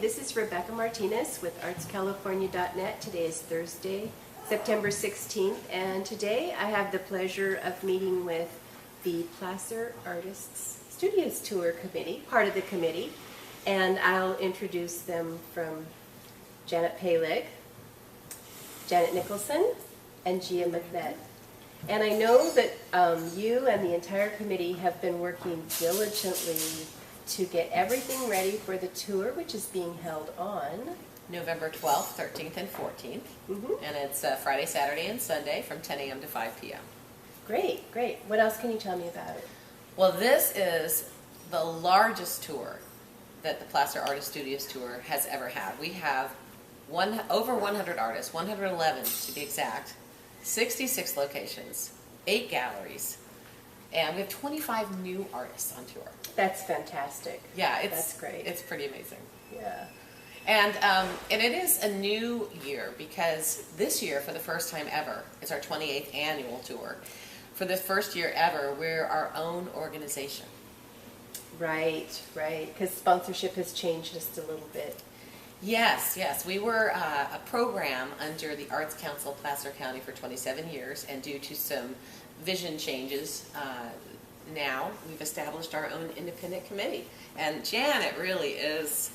this is Rebecca Martinez with ArtsCalifornia.net. Today is Thursday, September 16th, and today I have the pleasure of meeting with the Placer Artists Studios Tour Committee, part of the committee, and I'll introduce them from Janet Palig, Janet Nicholson, and Gia McNett. And I know that you and the entire committee have been working diligently to get everything ready for the tour, which is being held on November 12th, 13th, and 14th. And it's Friday, Saturday, and Sunday from 10 a.m. to 5 p.m. Great, great. What else can you tell me about it? Well, this is the largest tour that the Placer Artist Studios Tour has ever had. We have over 100 artists, 111 to be exact, 66 locations, 8 galleries, and we have 25 new artists on tour. That's fantastic. Yeah, that's great. It's pretty amazing. Yeah. And it is a new year because this year, for the first time ever, it's our 28th annual tour. For the first year ever, we're our own organization. Right, right, because sponsorship has changed just a little bit. Yes, yes. We were a program under the Arts Council Placer County for 27 years, and due to some vision changes, now we've established our own independent committee. And Janet really is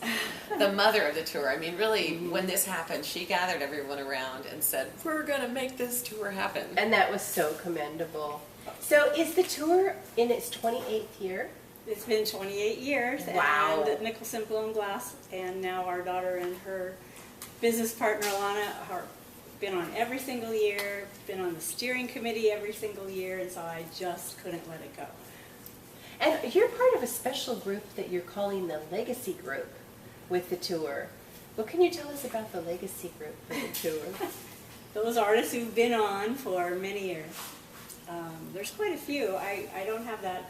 the mother of the tour. I mean, really, when this happened, she gathered everyone around and said, we're going to make this tour happen. And that was so commendable. So is the tour in its 28th year? It's been 28 years. Wow. And Nicholson Blown Glass, and now our daughter and her business partner, Alana, have been on every single year, been on the steering committee every single year, and so I just couldn't let it go. And you're part of a special group that you're calling the Legacy Group with the tour. What can you tell us about the Legacy Group for the tour? Those artists who've been on for many years. There's quite a few. I don't have that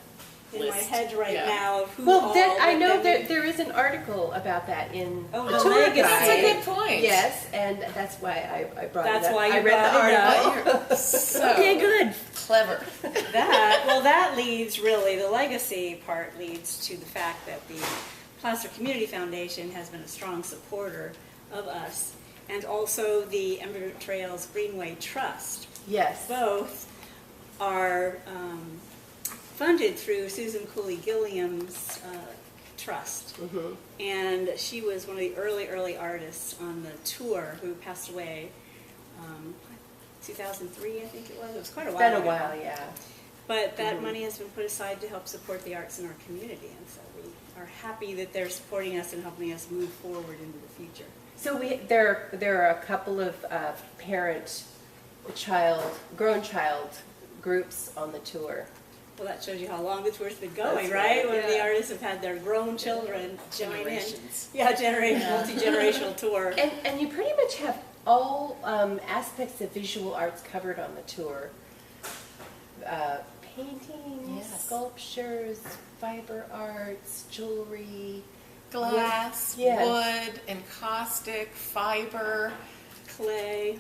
in my head right now of who all. Well, I know that there is an article about that in the tour Legacy. guide. That's a good point. Yes, and that's why I brought That's it up. why you I read brought the it article. up. So Okay, good. clever. That leads really, the legacy part leads to the fact that the Placer Community Foundation has been a strong supporter of us, and also the Embry Trails Greenway Trust. Yes. Both are funded through Susan Cooley Gilliam's trust. And she was one of the early artists on the tour who passed away 2003, I think it was. It was quite a while It's been a ago. while, yeah. But that money has been put aside to help support the arts in our community, and so we are happy that they're supporting us and helping us move forward into the future. So there are a couple of grown child groups on the tour. Well, that shows you how long the tour's been going, That's right? right, When yeah. the artists have had their grown children join in. Generations. Yeah, multi-generational tour. And you pretty much have all aspects of visual arts covered on the tour. Paintings, Yes. sculptures, fiber arts, jewelry. Glass, Yes. wood, encaustic, fiber. Clay.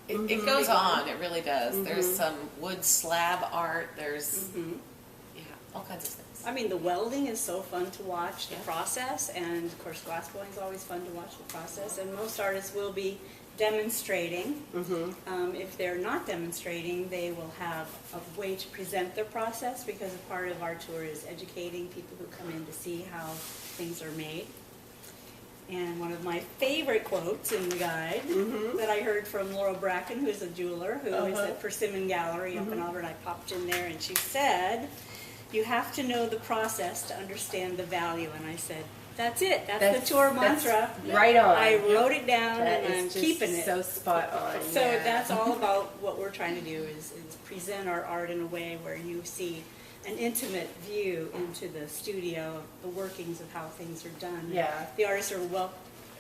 It goes on, it really does. There's some wood slab art, there's all kinds of things. I mean, the welding is so fun to watch the process, and of course glass blowing is always fun to watch the process, and most artists will be demonstrating. If they're not demonstrating, they will have a way to present their process, because a part of our tour is educating people who come in to see how things are made. And one of my favorite quotes in the guide that I heard from Laura Bracken, who is a jeweler, who is at Persimmon Gallery up in Auburn. I popped in there and she said, "You have to know the process to understand the value." And I said, that's it. That's the tour mantra. Right on. I wrote it down That and is I'm just keeping it. so spot on. So yeah. that's all about what we're trying to do is present our art in a way where you see an intimate view into the studio, the workings of how things are done. Yeah. The artists are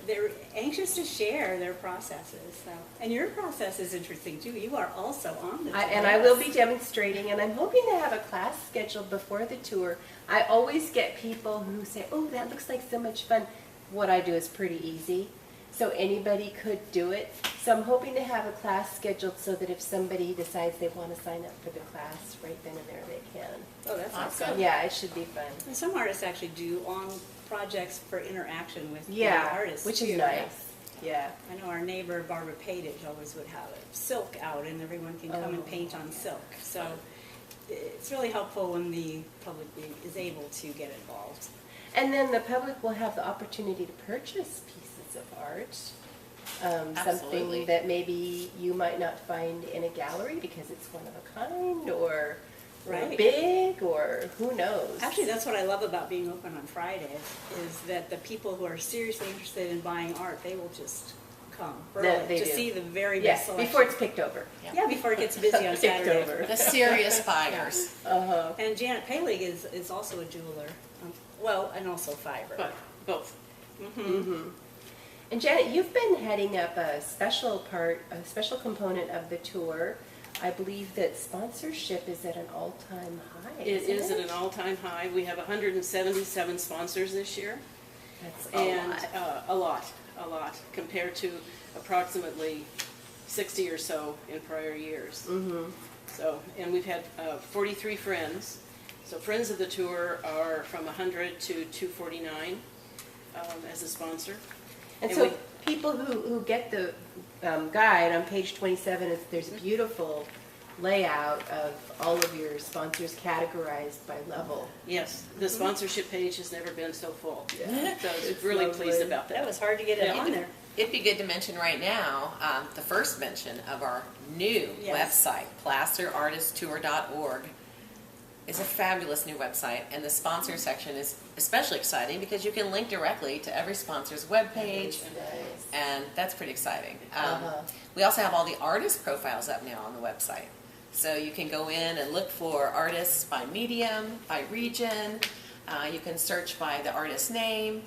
they're anxious to share their processes. So. And your process is interesting too. You are also on the tour. And I will be demonstrating, and I'm hoping to have a class scheduled before the tour. I always get people who say, "Oh, that looks like so much fun." What I do is pretty easy, so anybody could do it. So I'm hoping to have a class scheduled so that if somebody decides they want to sign up for the class, right then and there they can. Oh, that's Awesome. awesome. Yeah, it should be fun. And some artists actually do projects for interaction with the Yeah, artists. which is too. nice. Yeah. I know our neighbor Barbara Page always would have silk out, and everyone can come and paint on silk. So it's really helpful when the public is able to get involved. And then the public will have the opportunity to purchase pieces of art. Absolutely. Something that maybe you might not find in a gallery because it's one of a kind or Right. big or who knows. Actually, that's what I love about being open on Fridays, is that the people who are seriously interested in buying art, they will just come early They to do. see the very Yeah, best selection. before it's picked over. Yeah, before it gets busy on Picked Saturday. over. The serious buyers. Uh-huh. And Janet Palig is also a jeweler, and also fiber. But both. And Janet, you've been heading up a special component of the tour. I believe that sponsorship is at an all-time high. It isn't is at an all-time high. We have 177 sponsors this year. That's And a lot. a lot, compared to approximately 60 or so in prior years. Mm-hmm. So, and we've had 43 friends. So friends of the tour are from 100 to 249 as a sponsor. And And so we- people who get the guide on page 27, there's a beautiful layout of all of your sponsors categorized by level. Yes, the sponsorship page has never been so full. Yeah. So I was It's really lovely. pleased about That that. was hard to get it Yeah. on there. It'd be good to mention right now, the first mention of our new Yes. website, plasterartisttour.org, is a fabulous new website, and the sponsor section is especially exciting because you can link directly to every sponsor's webpage, Nice. and that's pretty exciting. Uh-huh. We also have all the artist profiles up now on the website. So you can go in and look for artists by medium, by region. You can search by the artist name,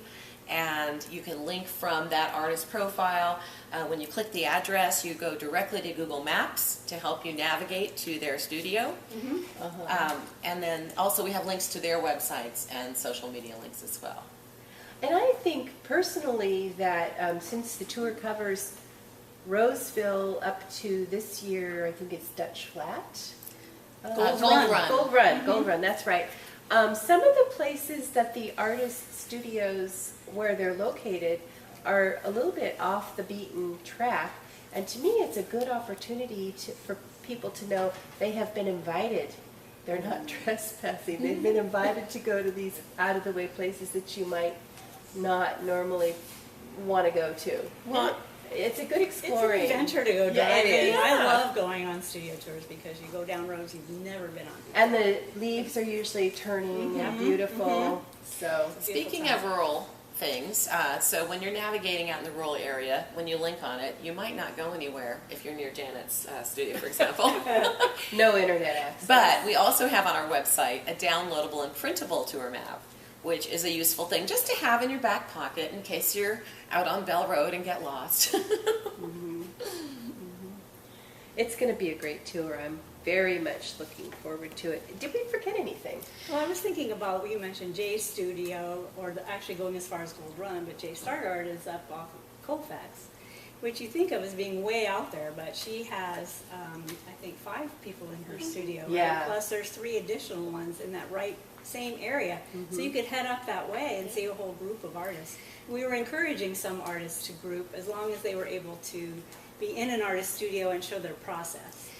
and you can link from that artist profile. When you click the address, you go directly to Google Maps to help you navigate to their studio. And then also we have links to their websites and social media links as well. And I think personally that since the tour covers Roseville up to this year, I think it's Dutch Flat. Gold Run. Gold Run, that's right. Some of the places that the artist studios, where they're located, are a little bit off the beaten track. And to me, it's a good opportunity for people to know they have been invited. They're not trespassing. They've been invited to go to these out-of-the-way places that you might not normally want to go to. Well, It's a good It's an exploring. adventure to go Yeah, driving. it is. I Yeah. love going on studio tours because you go down roads you've never been on before. And the leaves are usually turning and beautiful. So Speaking of rural things, so when you're navigating out in the rural area, when you link on it, you might not go anywhere if you're near Janet's studio, for example. no internet access. But we also have on our website a downloadable and printable tour map, which is a useful thing just to have in your back pocket in case you're out on Bell Road and get lost. It's going to be a great tour. I'm very much looking forward to it. Did we forget anything? Well, I was thinking about what you mentioned, Jay's studio, or actually going as far as Gold Run, but Jay Stargard is up off of Colfax, which you think of as being way out there, but she has, I think, 5 people in her studio. right? Yeah. Plus there's 3 additional ones in that same area. So you could head up that way and see a whole group of artists. We were encouraging some artists to group as long as they were able to be in an artist studio and show their process.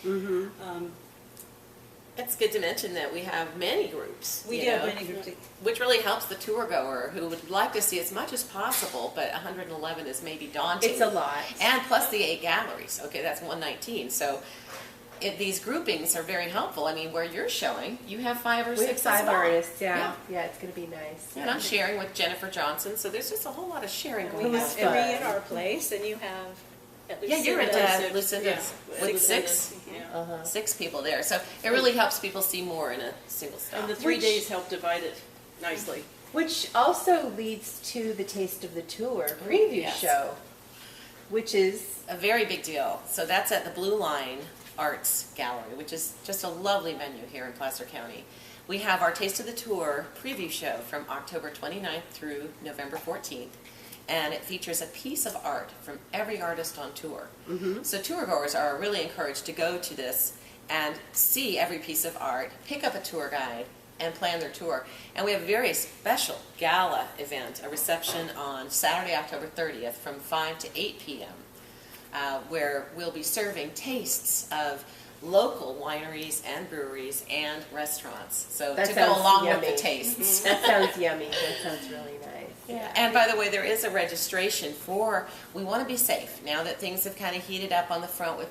It's good to mention that we have many groups. We you do have know, many groups. which really helps the tour goer who would like to see as much as possible, but 111 is maybe daunting. It's a lot. And plus the 8 galleries. Okay, that's 119. So these groupings are very helpful. I mean, where you're showing, you have 5 or We 6 have as 5 well. artists, yeah. Yeah, it's going to be nice. And I'm sharing with Jennifer Johnson, so there's just a whole lot of sharing We going on. have 3 at our place, and you have at least Yeah, you're at Six. Lucinda's Yeah. with Lucinda's, 6 yeah. 6 people there. So it really helps people see more in a single stop. And the 3 days help divide it nicely. Which also leads to the Taste of the Tour preview yes. show, which is A very big deal. So that's at the Blue Line Arts Gallery, which is just a lovely venue here in Placer County. We have our Taste of the Tour preview show from October 29th through November 14th. And it features a piece of art from every artist on tour. So tour goers are really encouraged to go to this and see every piece of art, pick up a tour guide, and plan their tour. And we have a very special gala event, a reception on Saturday, October 30th from 5 to 8 p.m., where we'll be serving tastes of local wineries and breweries and restaurants. So That to go sounds along with yummy. the tastes. That sounds yummy. That sounds really nice. Yeah. And by the way, there is a registration for, we want to be safe. Now that things have kind of heated up on the front with,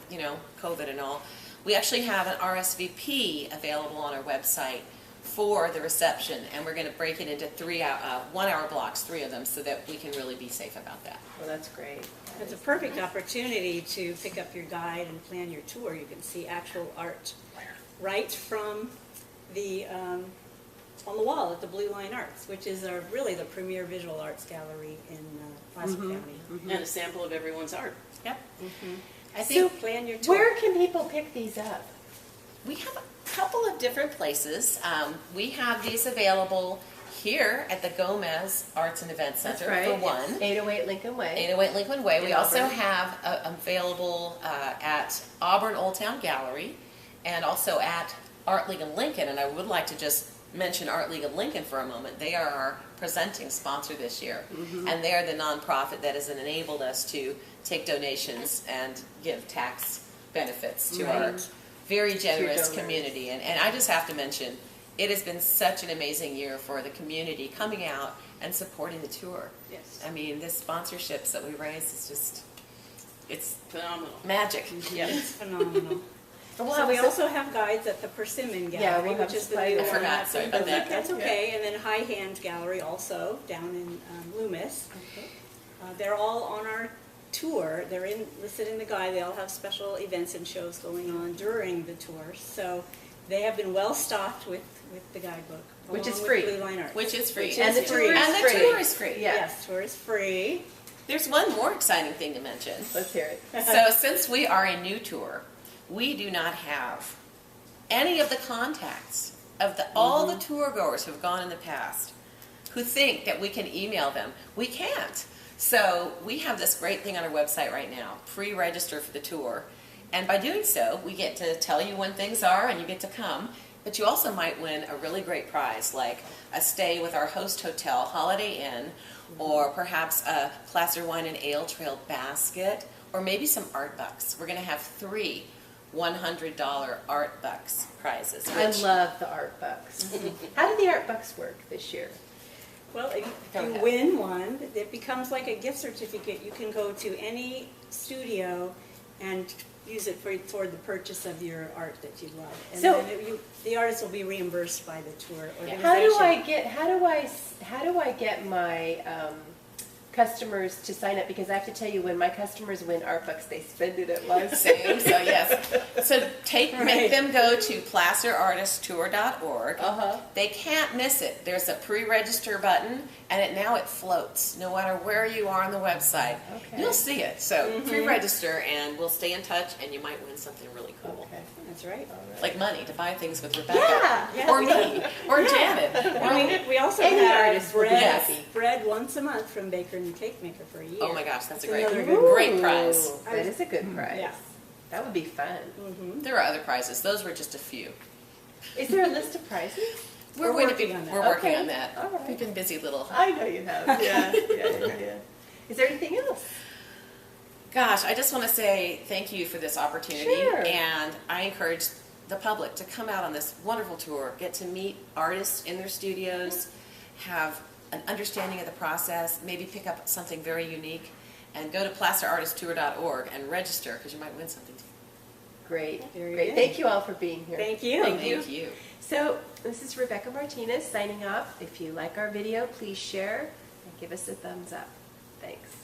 COVID and all, we actually have an RSVP available on our website for the reception, and we're going to break it into 1-hour blocks, 3 of them, so that we can really be safe about that. Well, that's great. It's a perfect opportunity to pick up your guide and plan your tour. You can see actual art right from the on the wall at the Blue Line Arts, which is really the premier visual arts gallery in Placer County. And a sample of everyone's art. Yep. I So, think Plan your tour. where can people pick these up? we have a couple of different places. We have these available here at the Gomez Arts and Event Center for one. 808 Lincoln Way. 808 Lincoln Way. We In also Auburn. have available at Auburn Old Town Gallery and also at Art League of Lincoln. And I would like to just mention Art League of Lincoln for a moment. They are our presenting sponsor this year. And they are the nonprofit that has enabled us to take donations and give tax benefits to our Right. very generous donors. community. And I just have to mention, it has been such an amazing year for the community coming out and supporting the tour. Yes. I mean, the sponsorships that we raise is just, it's Phenomenal. magic. Yeah. It's phenomenal. We'll So have we some- also have guides at the Persimmon Yeah, Gallery, we'll have which is the supplies. new I one. forgot, sorry about that. That's okay. And then High Hand Gallery also down in Loomis. They're all on our tour. They're listed in the guide. They all have special events and shows going on during the tour. So they have been well stocked with the guidebook, Which is along with free. Blue Line Arts. Which is free. Which And is the free. tour is And the free. tour is free. Yeah. Yes, tour is free. There's one more exciting thing to mention. Let's hear it. So since we are a new tour, we do not have any of the contacts of all the tour goers who have gone in the past who think that we can email them. We can't. So we have this great thing on our website right now, pre-register for the tour. And by doing so, we get to tell you when things are and you get to come. But you also might win a really great prize, like a stay with our host hotel, Holiday Inn, or perhaps a Placer Wine and Ale Trail basket, or maybe some art bucks. We're going to have 3 $100 art bucks prizes. I which- love the art bucks. How did the art bucks work this year? Well, if Go you ahead. win one, it becomes like a gift certificate. You can go to any studio and use it for the purchase of your art that you love. And So- then the artist will be reimbursed by the tour organization. How do I get my customers to sign up? Because I have to tell you, when my customers win art bucks, they spend it at once. Same, so yes. So make Right. them go to placerartisttour.org. Uh-huh. They can't miss it. There's a pre-register button, and now it floats, no matter where you are on the website. Okay. You'll see it. So pre-register, and we'll stay in touch, and you might win something really cool. Okay. That's right. Like money to buy things with Rebecca. Yeah. Or me. Or Janet. And we also Any have artist will be happy. bread once a month from Baker and Cake Maker for a year. Oh my gosh, that's a another great, good great prize. Ooh, That is a good prize. Yeah. That would be fun. There are other prizes. Those were just a few. Is there a list of prizes? We're going to working on that. We're working Okay. on that. All right. We've been busy little. I know you have. Yeah. Is there anything else? Gosh, I just want to say thank you for this opportunity. Sure. And I encourage the public to come out on this wonderful tour, get to meet artists in their studios, have an understanding of the process, maybe pick up something very unique, and go to placerartisttour.org and register because you might win something too. Great. Very Great. good. Thank you all for being here. Thank you. Thank you. So, this is Rebecca Martinez signing off. If you like our video, please share and give us a thumbs up. Thanks.